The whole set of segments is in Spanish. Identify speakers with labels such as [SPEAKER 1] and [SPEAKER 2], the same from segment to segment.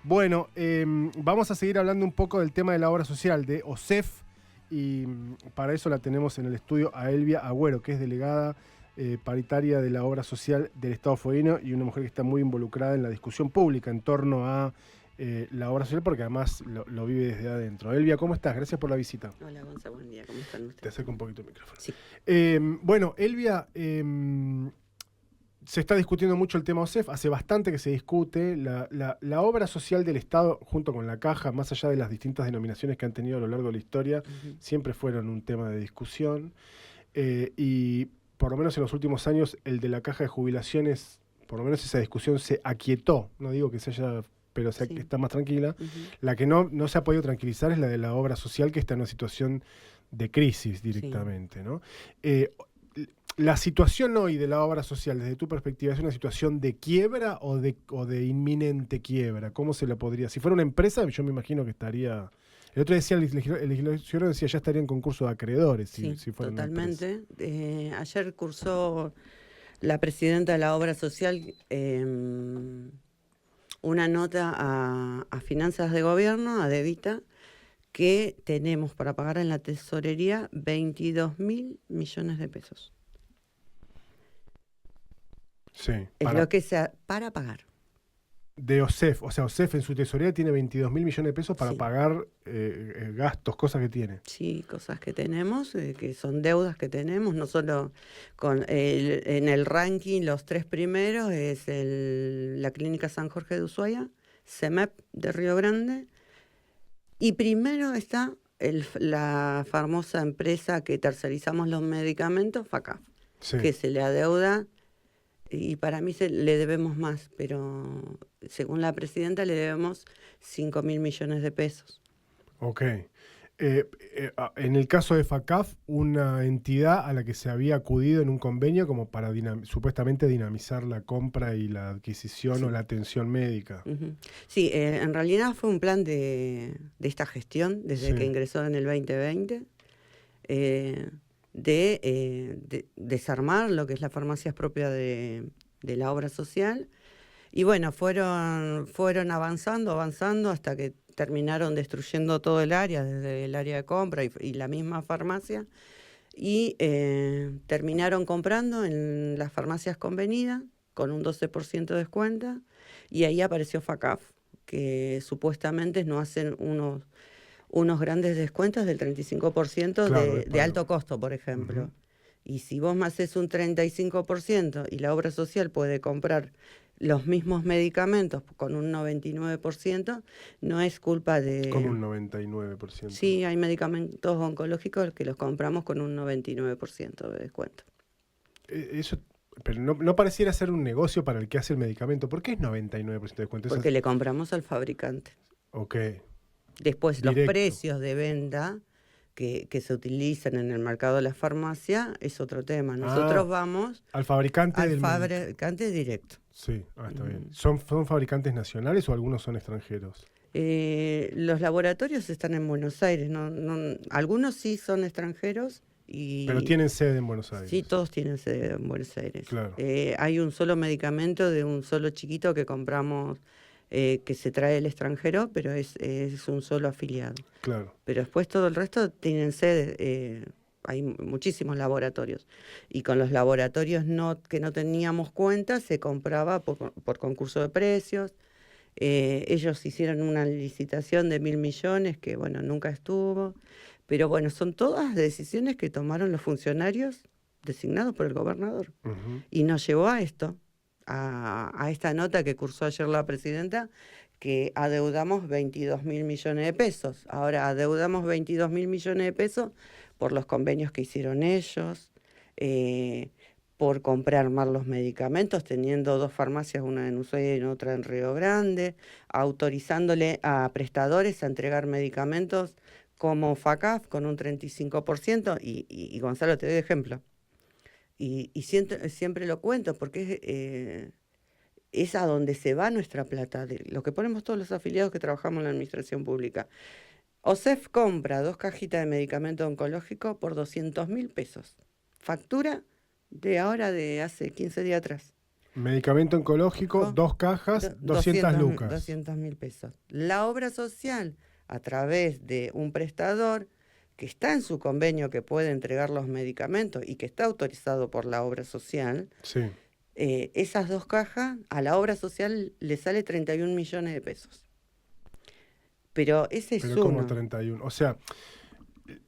[SPEAKER 1] Bueno, vamos a seguir hablando un poco del tema de la obra social de OSEF y para eso la tenemos en el estudio a Elvia Agüero, que es delegada paritaria de la obra social del Estado Fueguino y una mujer que está muy involucrada en la discusión pública en torno a la obra social porque además lo vive desde adentro. Elvia, ¿cómo estás? Gracias por la visita.
[SPEAKER 2] Hola, Gonza, buen día. ¿Cómo están ustedes?
[SPEAKER 1] Te acerco un poquito el micrófono.
[SPEAKER 2] Sí.
[SPEAKER 1] Bueno, Elvia, se está discutiendo mucho el tema OSEF, hace bastante que se discute. La obra social del Estado, junto con la Caja, más allá de las distintas denominaciones que han tenido a lo largo de la historia, siempre fueron un tema de discusión. Y por lo menos en los últimos años, el de la Caja de Jubilaciones, por lo menos esa discusión se aquietó. No digo que se haya, pero está más tranquila. La que no se ha podido tranquilizar es la de la obra social, que está en una situación de crisis directamente, ¿no? La situación hoy de la obra social, desde tu perspectiva, ¿es una situación de quiebra o de inminente quiebra? ¿Cómo se la podría? Si fuera una empresa, yo me imagino que estaría... El otro decía, el legislador decía, ya estaría en concurso de acreedores. Si fuera
[SPEAKER 2] totalmente. Ayer cursó la presidenta de la obra social una nota a Finanzas de Gobierno, a Devita, que tenemos para pagar en la tesorería 22.000 millones de pesos.
[SPEAKER 1] Sí.
[SPEAKER 2] Es lo que sea para pagar.
[SPEAKER 1] De OSEF, o sea, OSEF en su tesorería tiene 22.000 millones de pesos para pagar gastos, cosas que tiene.
[SPEAKER 2] Sí, cosas que tenemos, que son deudas que tenemos, no solo en el ranking, los 3 primeros es la Clínica San Jorge de Ushuaia, CEMEP de Río Grande, y primero está la famosa empresa que tercerizamos los medicamentos, FACAF, que se le adeuda. Y para mí le debemos más, pero según la presidenta le debemos 5.000 millones de pesos.
[SPEAKER 1] Ok. En el caso de FACAF, una entidad a la que se había acudido en un convenio como para supuestamente dinamizar la compra y la adquisición o la atención médica.
[SPEAKER 2] Sí, en realidad fue un plan de esta gestión desde que ingresó en el 2020. De desarmar lo que es las farmacias propias de la obra social. Y bueno, fueron avanzando hasta que terminaron destruyendo todo el área, desde el área de compra y la misma farmacia. Y terminaron comprando en las farmacias convenidas con un 12% de descuento. Y ahí apareció FACAF, que supuestamente no hacen unos grandes descuentos del 35% de alto costo, por ejemplo. Y si vos me haces un 35% y la obra social puede comprar los mismos medicamentos con un 99%, no es culpa de...
[SPEAKER 1] Con un 99%.
[SPEAKER 2] Sí, hay medicamentos oncológicos que los compramos con un 99% de descuento.
[SPEAKER 1] Eso... Pero no pareciera ser un negocio para el que hace el medicamento. ¿Por qué es 99% de descuento?
[SPEAKER 2] Porque le compramos al fabricante.
[SPEAKER 1] Ok.
[SPEAKER 2] Después, los precios de venta que se utilizan en el mercado de la farmacia es otro tema. Nosotros vamos
[SPEAKER 1] al fabricante
[SPEAKER 2] directo.
[SPEAKER 1] Sí, está bien. ¿Son fabricantes nacionales o algunos son extranjeros?
[SPEAKER 2] Los laboratorios están en Buenos Aires. Algunos sí son extranjeros.
[SPEAKER 1] Pero tienen sede en Buenos Aires.
[SPEAKER 2] Sí, todos tienen sede en Buenos Aires.
[SPEAKER 1] Claro.
[SPEAKER 2] Hay un solo medicamento de un solo chiquito que compramos, que se trae del extranjero, pero es un solo afiliado.
[SPEAKER 1] Claro.
[SPEAKER 2] Pero después todo el resto tienen sede, hay muchísimos laboratorios. Y con los laboratorios que no teníamos cuenta, se compraba por concurso de precios. Ellos hicieron una licitación de 1.000 millones que, bueno, nunca estuvo. Pero bueno, son todas decisiones que tomaron los funcionarios designados por el gobernador. Y nos llevó a esto, a esta nota que cursó ayer la presidenta, que adeudamos 22.000 millones de pesos. Ahora adeudamos 22.000 millones de pesos por los convenios que hicieron ellos, por comprar mal los medicamentos, teniendo 2 farmacias, una en Ushuaia y otra en Río Grande, autorizándole a prestadores a entregar medicamentos como FACAF con un 35%, y Gonzalo, te doy ejemplo. Y siempre lo cuento, porque es a donde se va nuestra plata, de lo que ponemos todos los afiliados que trabajamos en la administración pública. OSEF compra 2 cajitas de medicamento oncológico por 200.000 pesos. Factura de hace 15 días atrás.
[SPEAKER 1] Medicamento oncológico, 2 cajas, 200 lucas.
[SPEAKER 2] 200.000 pesos. La obra social, a través de un prestador que está en su convenio, que puede entregar los medicamentos y que está autorizado por la obra social,
[SPEAKER 1] Sí.
[SPEAKER 2] Esas 2 cajas a la obra social le sale 31 millones de pesos. Pero ese es
[SPEAKER 1] Pero como
[SPEAKER 2] uno.
[SPEAKER 1] 31. O sea,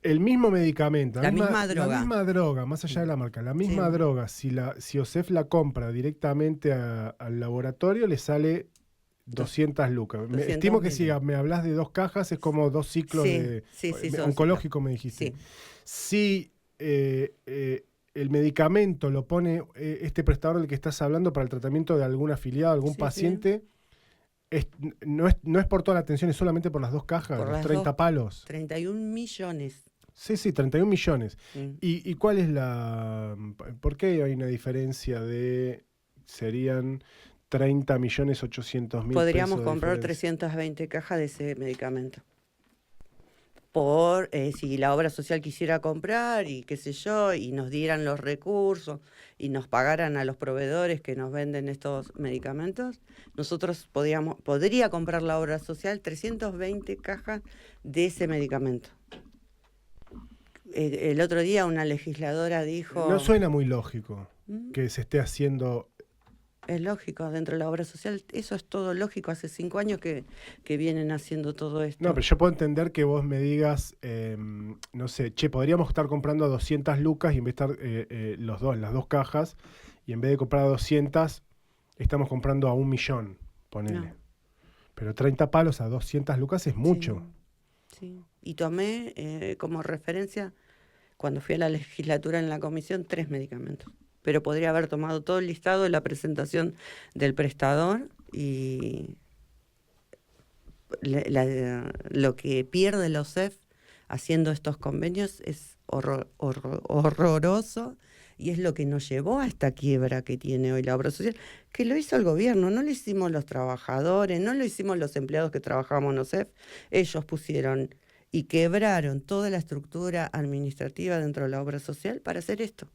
[SPEAKER 1] el mismo medicamento,
[SPEAKER 2] La misma droga.
[SPEAKER 1] La misma droga, más allá de la marca, la misma droga, si OSEF la compra directamente al laboratorio, le sale 200 lucas. Estimo que si me hablas de 2 cajas, es como 2 ciclos de oncológico, me dijiste. Si el medicamento lo pone este prestador del que estás hablando para el tratamiento de algún afiliado, algún paciente, no es por toda la atención, es solamente por las 2 cajas, por los 30 palos.
[SPEAKER 2] 31 millones.
[SPEAKER 1] Sí, 31 millones. ¿Y cuál es por qué hay una diferencia serían 30.800.000 pesos?
[SPEAKER 2] Podríamos comprar 320 cajas de ese medicamento. Si la obra social quisiera comprar y qué sé yo, y nos dieran los recursos y nos pagaran a los proveedores que nos venden estos medicamentos, nosotros podría comprar la obra social 320 cajas de ese medicamento. El otro día una legisladora dijo...
[SPEAKER 1] No suena muy lógico que se esté haciendo...
[SPEAKER 2] Es lógico, dentro de la obra social, eso es todo lógico. Hace 5 años que vienen haciendo todo esto.
[SPEAKER 1] No, pero yo puedo entender que vos me digas, no sé, podríamos estar comprando a 200 lucas y en vez de estar las 2 cajas, y en vez de comprar a 200, estamos comprando a 1 millón, ponele. No. Pero 30 palos a 200 lucas es mucho.
[SPEAKER 2] Sí. Y tomé como referencia, cuando fui a la legislatura en la comisión, 3 medicamentos. Pero podría haber tomado todo el listado de la presentación del prestador y lo que pierde la OSEF haciendo estos convenios es horroroso, y es lo que nos llevó a esta quiebra que tiene hoy la obra social, que lo hizo el gobierno, no lo hicimos los trabajadores, no lo hicimos los empleados que trabajábamos en OSEF. Ellos pusieron y quebraron toda la estructura administrativa dentro de la obra social para hacer esto.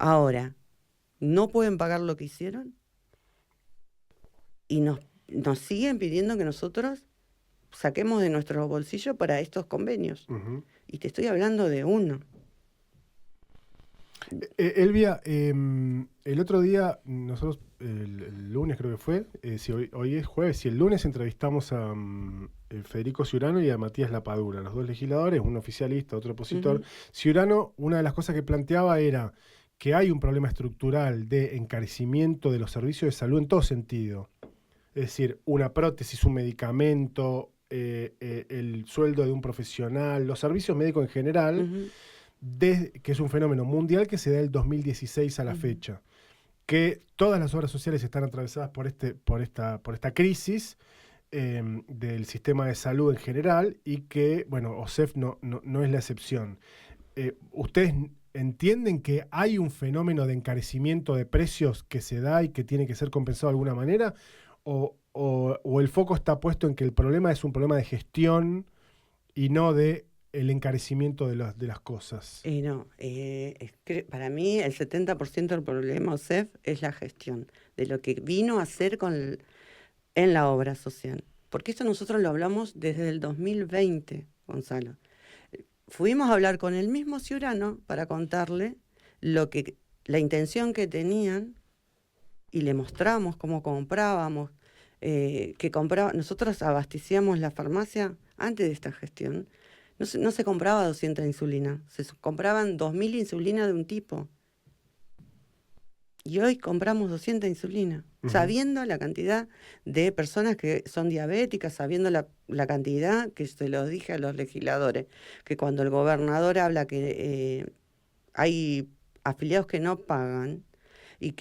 [SPEAKER 2] Ahora, no pueden pagar lo que hicieron y nos siguen pidiendo que nosotros saquemos de nuestro bolsillo para estos convenios. Uh-huh. Y te estoy hablando de uno.
[SPEAKER 1] Elvia, el otro día, nosotros, el lunes creo que fue, si hoy es jueves, si el lunes entrevistamos a Federico Ciurano y a Matías Lapadura, los 2 legisladores, un oficialista, otro opositor. Uh-huh. Ciurano, una de las cosas que planteaba era que hay un problema estructural de encarecimiento de los servicios de salud en todo sentido. Es decir, una prótesis, un medicamento, el sueldo de un profesional, los servicios médicos en general, uh-huh. Que es un fenómeno mundial que se da del 2016 a la uh-huh. fecha. Que todas las obras sociales están atravesadas por esta crisis del sistema de salud en general, y que, bueno, OSEF no es la excepción. ¿Ustedes entienden que hay un fenómeno de encarecimiento de precios que se da y que tiene que ser compensado de alguna manera? ¿O el foco está puesto en que el problema es un problema de gestión y no de el encarecimiento de las cosas?
[SPEAKER 2] Para mí el 70% del problema OSEF es la gestión, de lo que vino a hacer en la obra social. Porque esto nosotros lo hablamos desde el 2020, Gonzalo. Fuimos a hablar con el mismo Ciurano para contarle la intención que tenían, y le mostramos cómo comprábamos, nosotros abastecíamos la farmacia antes de esta gestión. No se compraba 200 insulinas, se compraban 2.000 insulinas de un tipo. Y hoy compramos 200 insulinas, uh-huh. sabiendo la cantidad de personas que son diabéticas, sabiendo la cantidad, que se lo dije a los legisladores, que cuando el gobernador habla que hay afiliados que no pagan, y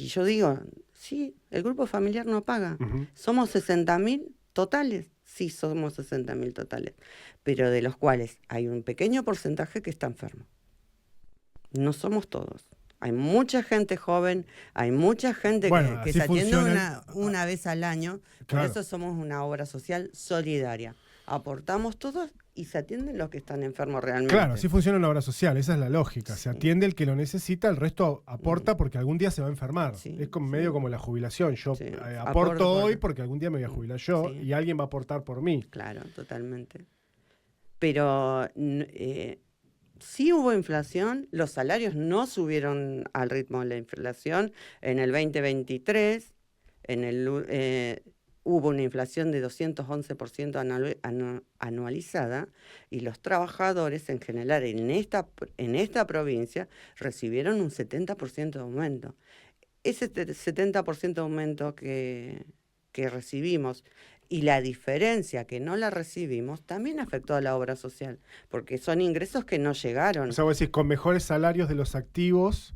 [SPEAKER 2] yo digo, sí, el grupo familiar no paga. Uh-huh. ¿Somos 60.000 totales? Sí, somos 60.000 totales, pero de los cuales hay un pequeño porcentaje que está enfermo. No somos todos. Hay mucha gente joven, hay mucha gente
[SPEAKER 1] Bueno,
[SPEAKER 2] que
[SPEAKER 1] así
[SPEAKER 2] se atiende
[SPEAKER 1] funciona.
[SPEAKER 2] una vez al año. Por
[SPEAKER 1] Claro.
[SPEAKER 2] eso somos una obra social solidaria. Aportamos todos y se atienden los que están enfermos realmente.
[SPEAKER 1] Claro, así funciona una obra social, esa es la lógica. Se
[SPEAKER 2] Sí.
[SPEAKER 1] atiende el que lo necesita, el resto aporta porque algún día se va a enfermar.
[SPEAKER 2] Sí,
[SPEAKER 1] es como
[SPEAKER 2] sí.
[SPEAKER 1] medio como la jubilación. Yo
[SPEAKER 2] Sí.
[SPEAKER 1] aporto
[SPEAKER 2] Aporto
[SPEAKER 1] hoy
[SPEAKER 2] por-
[SPEAKER 1] porque algún día me voy a jubilar yo
[SPEAKER 2] Sí.
[SPEAKER 1] y alguien va a aportar por mí.
[SPEAKER 2] Claro, totalmente. Pero sí hubo inflación, los salarios no subieron al ritmo de la inflación. En el 2023 hubo una inflación de 211% anualizada y los trabajadores en general en esta provincia recibieron un 70% de aumento. Ese 70% de aumento que recibimos y la diferencia que no la recibimos también afectó a la obra social, porque son ingresos que no llegaron.
[SPEAKER 1] O sea, vos decís, con mejores salarios de los activos,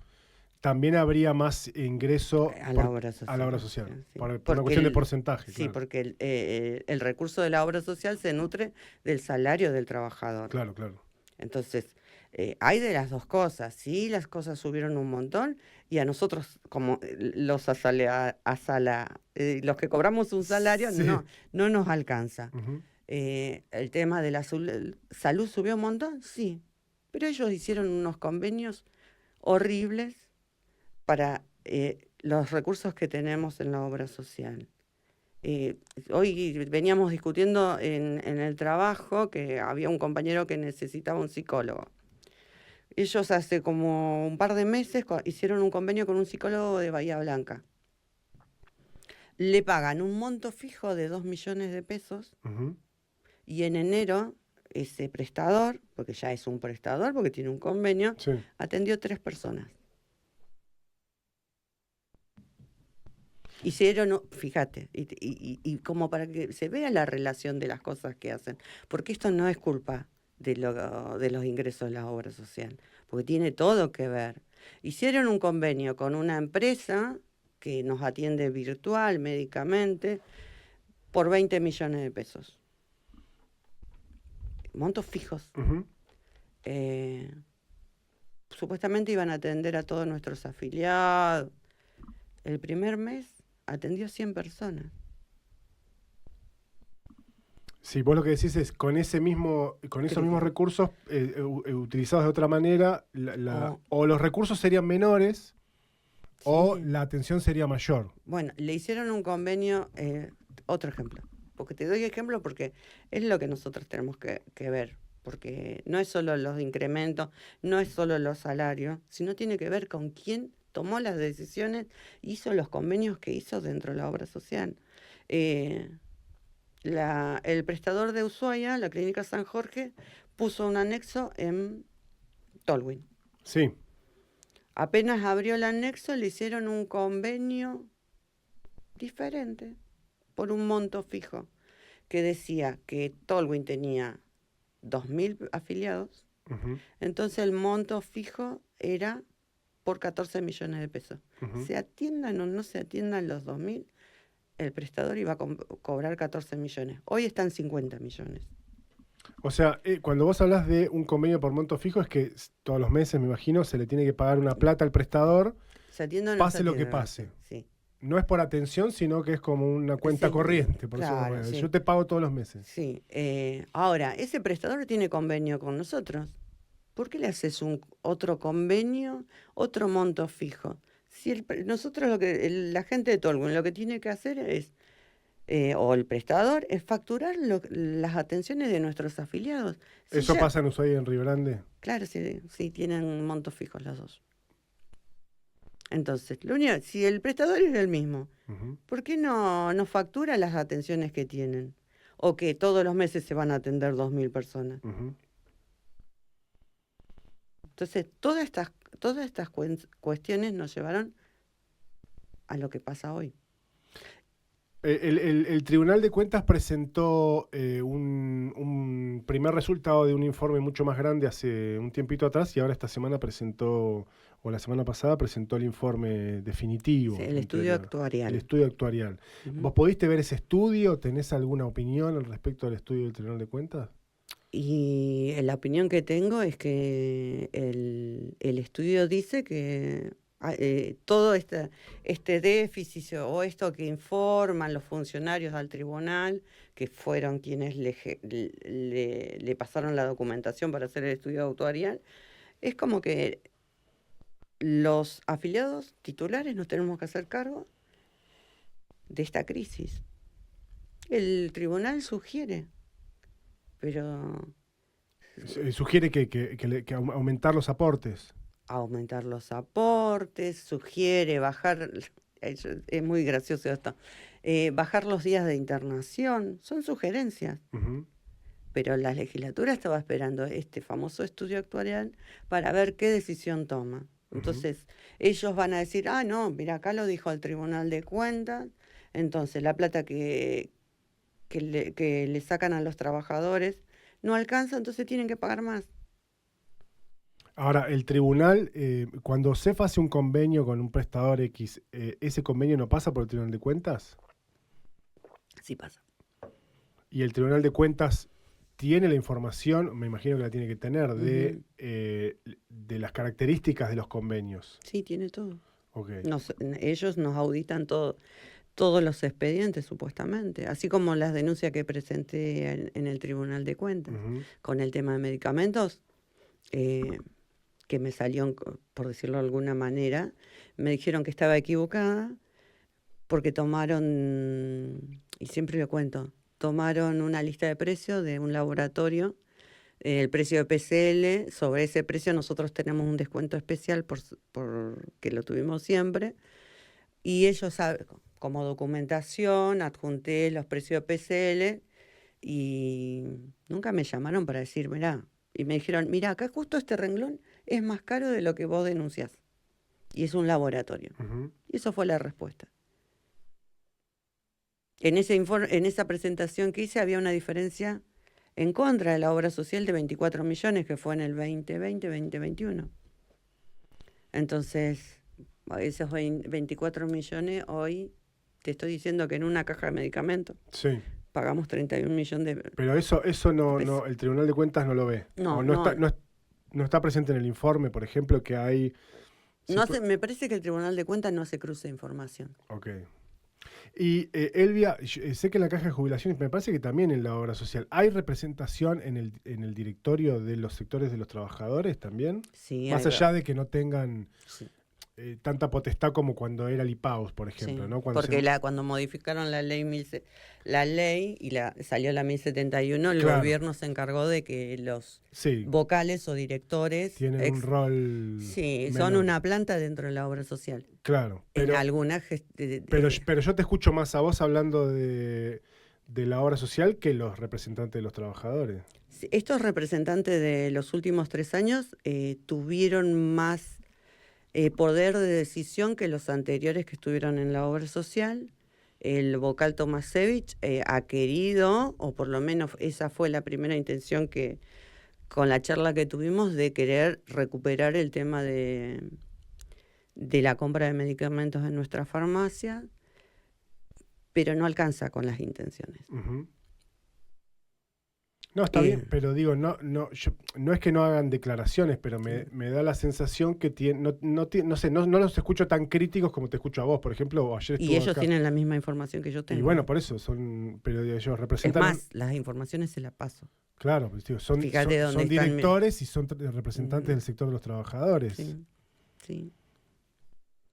[SPEAKER 1] también habría más ingreso
[SPEAKER 2] A la obra social.
[SPEAKER 1] a la obra social.
[SPEAKER 2] Sí.
[SPEAKER 1] Por una
[SPEAKER 2] Porque
[SPEAKER 1] cuestión de porcentaje.
[SPEAKER 2] Sí,
[SPEAKER 1] Claro.
[SPEAKER 2] porque el recurso de la obra social se nutre del salario del trabajador.
[SPEAKER 1] Claro, claro.
[SPEAKER 2] Entonces, hay de las dos cosas. Sí, las cosas subieron un montón y a nosotros, como los los que cobramos un salario,
[SPEAKER 1] Sí.
[SPEAKER 2] no nos alcanza.
[SPEAKER 1] Ujú.
[SPEAKER 2] El tema de la salud subió un montón, sí, pero ellos hicieron unos convenios horribles para los recursos que tenemos en la obra social. Hoy veníamos discutiendo en el trabajo que había un compañero que necesitaba un psicólogo. Ellos hace como un par de meses hicieron un convenio con un psicólogo de Bahía Blanca. Le pagan un monto fijo de 2 millones de pesos
[SPEAKER 1] Ujú.
[SPEAKER 2] y en enero ese prestador, porque ya es un prestador, porque tiene un convenio,
[SPEAKER 1] Sí.
[SPEAKER 2] atendió 3 personas. Hicieron, fíjate, y como para que se vea la relación de las cosas que hacen, porque esto no es culpa de los ingresos de la obra social, porque tiene todo que ver. Hicieron un convenio con una empresa que nos atiende virtual, médicamente, por 20 millones de pesos. Montos fijos.
[SPEAKER 1] Ujú.
[SPEAKER 2] Supuestamente iban a atender a todos nuestros afiliados. El primer mes atendió 100 personas.
[SPEAKER 1] Sí, vos lo que decís es con esos mismos recursos utilizados de otra manera, o los recursos serían menores o
[SPEAKER 2] Sí.
[SPEAKER 1] la atención sería mayor.
[SPEAKER 2] Bueno, le hicieron un convenio, otro ejemplo, porque te doy ejemplo porque es lo que nosotros tenemos que ver, porque no es solo los incrementos, no es solo los salarios, sino tiene que ver con quién tomó las decisiones, hizo los convenios que hizo dentro de la obra social. El prestador de Ushuaia, la Clínica San Jorge, puso un anexo en Tolwyn.
[SPEAKER 1] Sí.
[SPEAKER 2] Apenas abrió el anexo, le hicieron un convenio diferente por un monto fijo que decía que Tolwyn tenía 2.000 afiliados,
[SPEAKER 1] Ujú,
[SPEAKER 2] entonces el monto fijo era por 14 millones de pesos.
[SPEAKER 1] ujú.
[SPEAKER 2] Se atiendan o no se atiendan los 2.000, el prestador iba a cobrar 14 millones. Hoy están 50 millones.
[SPEAKER 1] O sea, cuando vos hablas de un convenio por monto fijo, es que todos los meses, me imagino, se le tiene que pagar una plata al prestador,
[SPEAKER 2] Se atiende o no
[SPEAKER 1] pase
[SPEAKER 2] se
[SPEAKER 1] lo que
[SPEAKER 2] atiende.
[SPEAKER 1] pase.
[SPEAKER 2] Sí.
[SPEAKER 1] No es por atención, sino que es como una cuenta
[SPEAKER 2] Sí,
[SPEAKER 1] corriente. Por
[SPEAKER 2] claro,
[SPEAKER 1] eso, bueno,
[SPEAKER 2] sí.
[SPEAKER 1] yo te pago todos los meses.
[SPEAKER 2] Sí. Ahora, ese prestador tiene convenio con nosotros. ¿Por qué le haces otro convenio, otro monto fijo? Si nosotros la gente de Tolwyn lo que tiene que hacer es, o el prestador, es facturar las atenciones de nuestros afiliados. Si
[SPEAKER 1] ¿Eso
[SPEAKER 2] ya-
[SPEAKER 1] pasa en Ushuaia y en Río Grande?
[SPEAKER 2] Claro, sí, tienen montos fijos los dos. Entonces, si el prestador es el mismo,
[SPEAKER 1] Ujú.
[SPEAKER 2] ¿por qué no factura las atenciones que tienen? O que todos los meses se van a atender 2.000 personas.
[SPEAKER 1] Ujú.
[SPEAKER 2] Entonces, todas estas cuestiones nos llevaron a lo que pasa hoy.
[SPEAKER 1] El Tribunal de Cuentas presentó un primer resultado de un informe mucho más grande hace un tiempito atrás y ahora esta semana presentó, o la semana pasada presentó el informe definitivo.
[SPEAKER 2] Sí, el estudio actuarial.
[SPEAKER 1] El estudio actuarial.
[SPEAKER 2] Ujú.
[SPEAKER 1] ¿Vos pudiste ver ese estudio? ¿Tenés alguna opinión al respecto del estudio del Tribunal de Cuentas?
[SPEAKER 2] Y la opinión que tengo es que el estudio dice que todo este déficit o esto que informan los funcionarios al tribunal, que fueron quienes le pasaron la documentación para hacer el estudio actuarial, es como que los afiliados titulares nos tenemos que hacer cargo de esta crisis. El tribunal sugiere, pero
[SPEAKER 1] Sugiere que aumentar los aportes.
[SPEAKER 2] aumentar los aportes, sugiere bajar, es muy gracioso esto, bajar los días de internación, son sugerencias.
[SPEAKER 1] Ujú.
[SPEAKER 2] Pero la legislatura estaba esperando este famoso estudio actuarial para ver qué decisión toma. Entonces, ellos van a decir, no, mira, acá lo dijo el Tribunal de Cuentas, entonces la plata que le sacan a los trabajadores no alcanza, entonces tienen que pagar más.
[SPEAKER 1] Ahora, el tribunal, cuando CEF hace un convenio con un prestador X, ¿ese convenio no pasa por el Tribunal de Cuentas?
[SPEAKER 2] Sí pasa.
[SPEAKER 1] Y el Tribunal de Cuentas tiene la información, me imagino que la tiene que tener, de las características de los convenios.
[SPEAKER 2] Sí, tiene todo.
[SPEAKER 1] Okay.
[SPEAKER 2] Ellos nos auditan todos los expedientes, supuestamente, así como las denuncias que presenté en el Tribunal de Cuentas. Con el tema de medicamentos, que me salió, por decirlo de alguna manera, me dijeron que estaba equivocada porque tomaron, y siempre lo cuento, tomaron una lista de precios de un laboratorio, el precio de PCL, sobre ese precio nosotros tenemos un descuento especial porque lo tuvimos siempre, y ellos saben, como documentación, adjunté los precios de PCL y nunca me llamaron para decir, mirá, y me dijeron, mirá, acá justo este renglón es más caro de lo que vos denunciás, y es un laboratorio. Y eso fue la respuesta. En esa presentación que hice había una diferencia en contra de la obra social de 24 millones, que fue en el 2020-2021. Entonces, esos 24 millones, hoy te estoy diciendo que en una caja de medicamentos pagamos 31 millones de...
[SPEAKER 1] Pero eso no, el Tribunal de Cuentas no lo ve. No está presente en el informe, por ejemplo, que hay...
[SPEAKER 2] Me parece que el Tribunal de Cuentas no hace cruce de información.
[SPEAKER 1] Ok. Y Elvia, sé que en la caja de jubilaciones, me parece que también en la obra social, ¿hay representación en el directorio de los sectores de los trabajadores también?
[SPEAKER 2] Sí.
[SPEAKER 1] Más allá de que no tengan tanta potestad como cuando era el IPAUS, por ejemplo,
[SPEAKER 2] sí,
[SPEAKER 1] ¿no?
[SPEAKER 2] Cuando modificaron la ley y salió la 1071, el gobierno se encargó de que los vocales o directores
[SPEAKER 1] tienen un rol
[SPEAKER 2] menor. Son una planta dentro de la obra social.
[SPEAKER 1] Claro.
[SPEAKER 2] Pero, en algunas
[SPEAKER 1] pero yo te escucho más a vos hablando de la obra social que los representantes de los trabajadores.
[SPEAKER 2] Estos representantes de los últimos 3 años tuvieron más poder de decisión que los anteriores que estuvieron en la obra social. El vocal Tomasevich ha querido, o por lo menos esa fue la primera intención que con la charla que tuvimos, de querer recuperar el tema de la compra de medicamentos en nuestra farmacia, pero no alcanza con las intenciones.
[SPEAKER 1] No, está bien, pero digo, no es que no hagan declaraciones, pero me da la sensación que no sé, no los escucho tan críticos como te escucho a vos, por ejemplo, o ayer estuvo
[SPEAKER 2] y ellos
[SPEAKER 1] acá.
[SPEAKER 2] tienen la misma información que yo tengo.
[SPEAKER 1] Y bueno, por eso, pero ellos representan...
[SPEAKER 2] Es más, las informaciones se las paso.
[SPEAKER 1] Claro, pues, digo, son directores y son representantes del sector de los trabajadores.
[SPEAKER 2] Sí.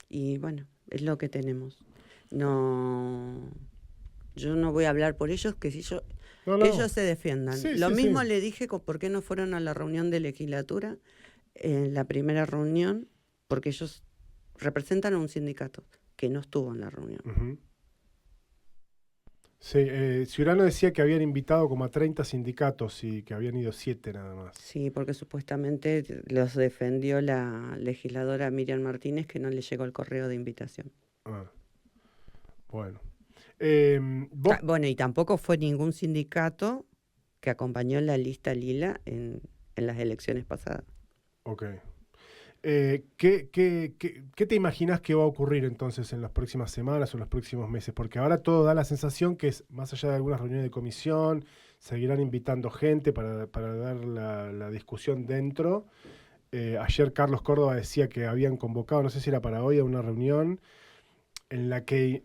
[SPEAKER 2] Y bueno, es lo que tenemos. No, yo no voy a hablar por ellos, que si yo... No. Ellos se defiendan. Lo mismo le dije por qué no fueron a la reunión de legislatura, en la primera reunión, porque ellos representan a un sindicato que no estuvo en la reunión.
[SPEAKER 1] Sí, Ciurano decía que habían invitado como a 30 sindicatos y que habían ido 7 nada más.
[SPEAKER 2] Sí, porque supuestamente los defendió la legisladora Miriam Martínez, que no le llegó el correo de invitación.
[SPEAKER 1] Bueno.
[SPEAKER 2] Bueno, y tampoco fue ningún sindicato que acompañó la lista lila en las elecciones pasadas.
[SPEAKER 1] Ok. ¿Qué te imaginas que va a ocurrir entonces en las próximas semanas o en los próximos meses? Porque ahora todo da la sensación que es, más allá de algunas reuniones de comisión, seguirán invitando gente para dar la discusión dentro. Ayer Carlos Córdoba decía que habían convocado, no sé si era para hoy, a una reunión en la que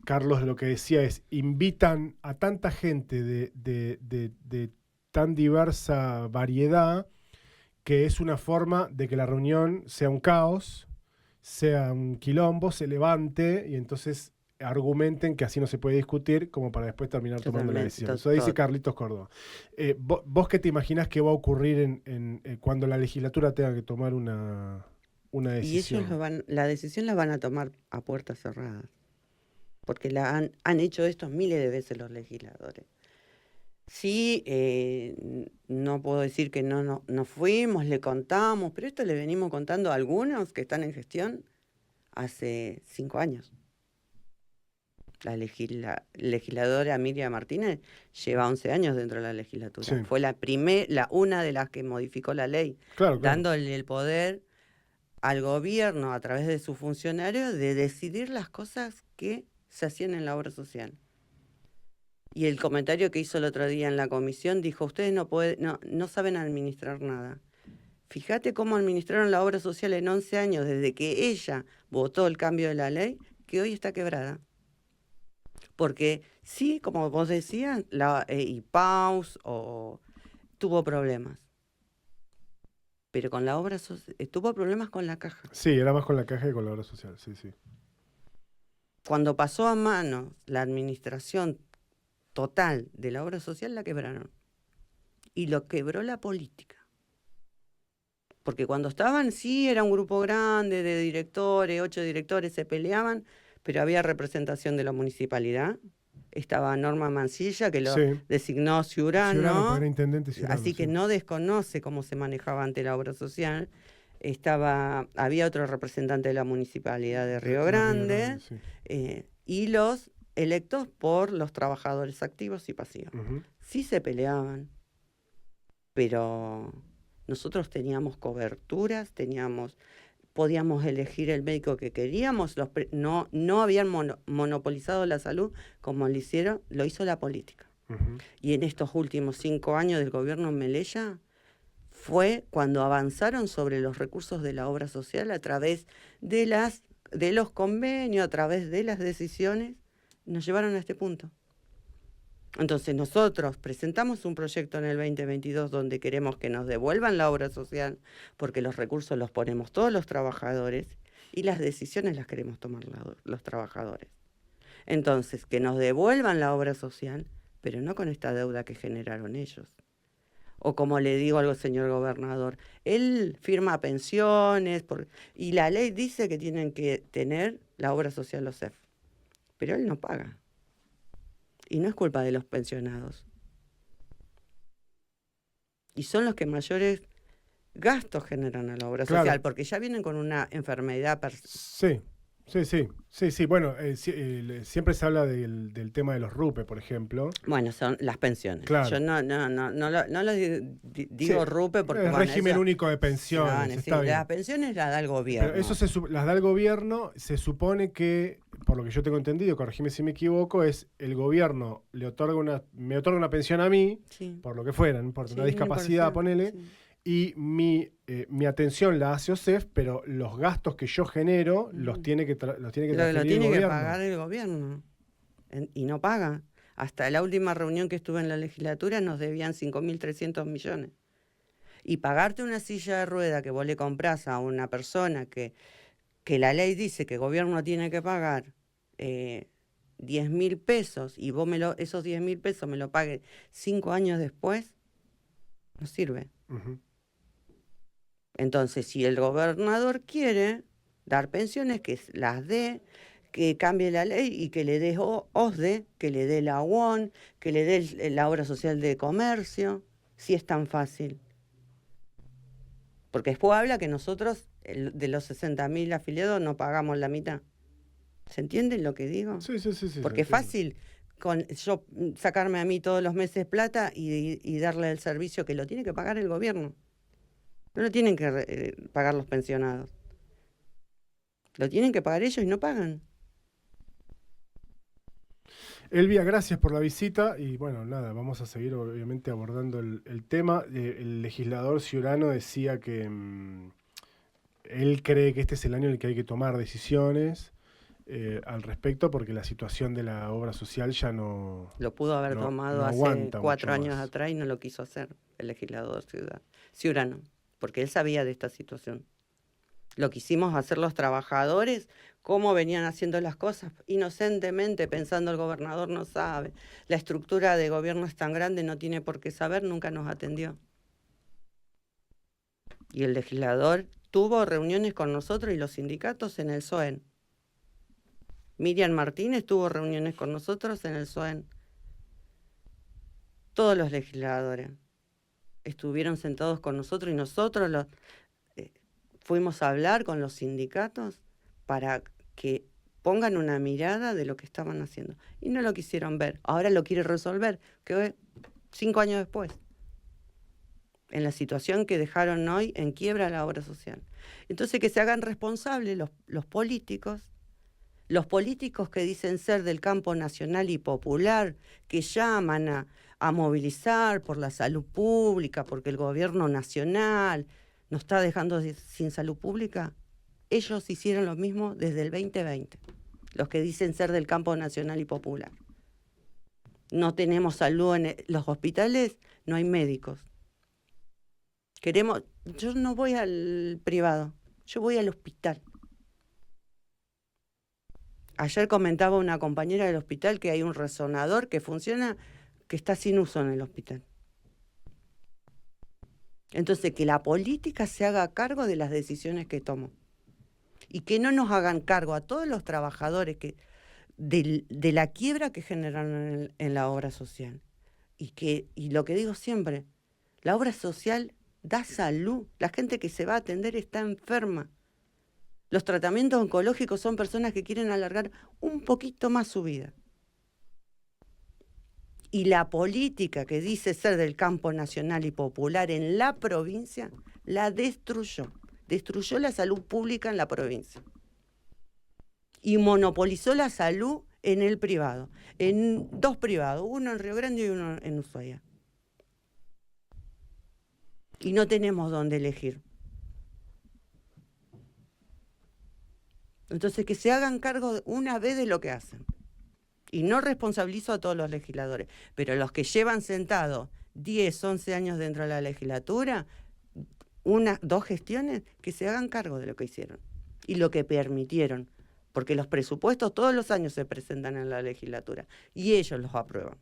[SPEAKER 1] Carlos lo que decía es, invitan a tanta gente de tan diversa variedad que es una forma de que la reunión sea un caos, sea un quilombo, se levante y entonces argumenten que así no se puede discutir como para después terminar tomando la decisión. Eso dice Carlitos Córdoba. ¿Vos qué te imaginás que va a ocurrir cuando la legislatura tenga que tomar una decisión?
[SPEAKER 2] Y ellos la decisión la van a tomar a puertas cerradas, porque han hecho esto miles de veces los legisladores. Sí, no puedo decir que no fuimos, le contamos, pero esto le venimos contando a algunos que están en gestión hace 5 años. La legisladora Miriam Martínez lleva 11 años dentro de la legislatura.
[SPEAKER 1] Sí.
[SPEAKER 2] Fue una de las que modificó la ley,
[SPEAKER 1] claro.
[SPEAKER 2] dándole el poder al gobierno a través de sus funcionarios de decidir las cosas que se hacían en la obra social. Y el comentario que hizo el otro día en la comisión dijo, ustedes no saben administrar nada. Fíjate cómo administraron la obra social en 11 años, desde que ella votó el cambio de la ley, que hoy está quebrada. Porque sí, como vos decías, la IPAUS tuvo problemas. Pero con la obra social, tuvo problemas con la caja.
[SPEAKER 1] Sí, era más con la caja que con la obra social, sí.
[SPEAKER 2] Cuando pasó a manos la administración total de la obra social, la quebraron. Y lo quebró la política. Porque cuando estaban, sí, era un grupo grande de directores, 8 directores se peleaban, pero había representación de la municipalidad. Estaba Norma Mancilla, que lo designó Ciurano,
[SPEAKER 1] era intendente Ciurano,
[SPEAKER 2] así que no desconoce cómo se manejaba ante la obra social. Había otro representante de la municipalidad de Río Grande, y los electos por los trabajadores activos y pasivos.
[SPEAKER 1] Uh-huh.
[SPEAKER 2] Sí se peleaban, pero nosotros teníamos coberturas, podíamos elegir el médico que queríamos, no habían monopolizado la salud como lo hizo la política.
[SPEAKER 1] Uh-huh.
[SPEAKER 2] Y en estos últimos 5 años del gobierno Melella fue cuando avanzaron sobre los recursos de la obra social a través de los convenios, a través de las decisiones, nos llevaron a este punto. Entonces nosotros presentamos un proyecto en el 2022 donde queremos que nos devuelvan la obra social, porque los recursos los ponemos todos los trabajadores y las decisiones las queremos tomar los trabajadores. Entonces, que nos devuelvan la obra social, pero no con esta deuda que generaron ellos. O como le digo al señor gobernador, él firma pensiones y la ley dice que tienen que tener la obra social los CEF, pero él no paga. Y no es culpa de los pensionados. Y son los que mayores gastos generan a la obra social, porque ya vienen con una enfermedad.
[SPEAKER 1] Sí. Bueno, siempre se habla del tema de los RUPE, por ejemplo.
[SPEAKER 2] Bueno, son las pensiones.
[SPEAKER 1] Claro.
[SPEAKER 2] Yo no lo digo RUPE porque...
[SPEAKER 1] El régimen único de pensiones.
[SPEAKER 2] Sí, las pensiones las da el gobierno.
[SPEAKER 1] Pero eso las da el gobierno. Se supone que, por lo que yo tengo entendido, corregime si me equivoco, es el gobierno me otorga una pensión a mí, por lo que fuera, no importa, una discapacidad, ponele. Sí. Y mi atención la hace OSEF, pero los gastos que yo genero los tiene que transferir el gobierno. Lo tiene que
[SPEAKER 2] pagar el gobierno. Y no paga. Hasta la última reunión que estuve en la legislatura nos debían 5.300 millones. Y pagarte una silla de rueda que vos le comprás a una persona que la ley dice que el gobierno tiene que pagar 10.000 pesos y vos esos 10.000 pesos me lo pagues 5 años después, no sirve.
[SPEAKER 1] Uh-huh.
[SPEAKER 2] Entonces, si el gobernador quiere dar pensiones, que las dé, que cambie la ley y que le dé OSDE, que le dé la UON, que le dé la obra social de comercio, si es tan fácil. Porque después habla que nosotros, de los 60.000 afiliados, no pagamos la mitad. ¿Se entiende lo que digo?
[SPEAKER 1] Sí.
[SPEAKER 2] Porque es fácil yo sacarme a mí todos los meses plata y darle el servicio que lo tiene que pagar el gobierno. No lo tienen que pagar los pensionados. Lo tienen que pagar ellos y no pagan.
[SPEAKER 1] Elvia, gracias por la visita y bueno, nada, vamos a seguir obviamente abordando el tema. El legislador Ciurano decía que él cree que este es el año en el que hay que tomar decisiones al respecto porque la situación de la obra social ya no...
[SPEAKER 2] Lo pudo haber tomado hace 4 años atrás y no lo quiso hacer el legislador Ciurano, porque él sabía de esta situación. Lo quisimos hacer los trabajadores, cómo venían haciendo las cosas, inocentemente, pensando el gobernador no sabe, la estructura de gobierno es tan grande, no tiene por qué saber, nunca nos atendió. Y el legislador tuvo reuniones con nosotros y los sindicatos en el SOEN. Miriam Martínez tuvo reuniones con nosotros en el SOEN. Todos los legisladores estuvieron sentados con nosotros y nosotros fuimos a hablar con los sindicatos para que pongan una mirada de lo que estaban haciendo. Y no lo quisieron ver. Ahora lo quiere resolver, que 5 años después. En la situación que dejaron hoy en quiebra la obra social. Entonces que se hagan responsables los políticos que dicen ser del campo nacional y popular, que llaman a movilizar por la salud pública, porque el gobierno nacional nos está dejando sin salud pública. Ellos hicieron lo mismo desde el 2020, los que dicen ser del campo nacional y popular. No tenemos salud en los hospitales, no hay médicos. Yo no voy al privado, yo voy al hospital. Ayer comentaba una compañera del hospital que hay un resonador que funciona, que está sin uso en el hospital. Entonces, que la política se haga cargo de las decisiones que tomó. Y que no nos hagan cargo a todos los trabajadores de la quiebra que generaron en la obra social. Y lo que digo siempre, la obra social da salud. La gente que se va a atender está enferma. Los tratamientos oncológicos son personas que quieren alargar un poquito más su vida. Y la política que dice ser del campo nacional y popular en la provincia, la destruyó. Destruyó la salud pública en la provincia. Y monopolizó la salud en el privado. En 2 privados, uno en Río Grande y uno en Ushuaia. Y no tenemos dónde elegir. Entonces, que se hagan cargo una vez de lo que hacen. Y no responsabilizo a todos los legisladores, pero los que llevan sentados 10, 11 años dentro de la legislatura, 2 gestiones, que se hagan cargo de lo que hicieron y lo que permitieron, porque los presupuestos todos los años se presentan en la legislatura y ellos los aprueban.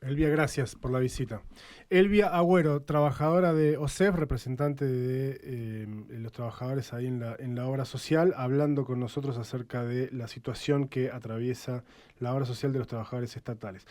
[SPEAKER 1] Elvia, gracias por la visita. Elvia Agüero, trabajadora de OSEF, representante de los trabajadores ahí en la obra social, hablando con nosotros acerca de la situación que atraviesa la obra social de los trabajadores estatales.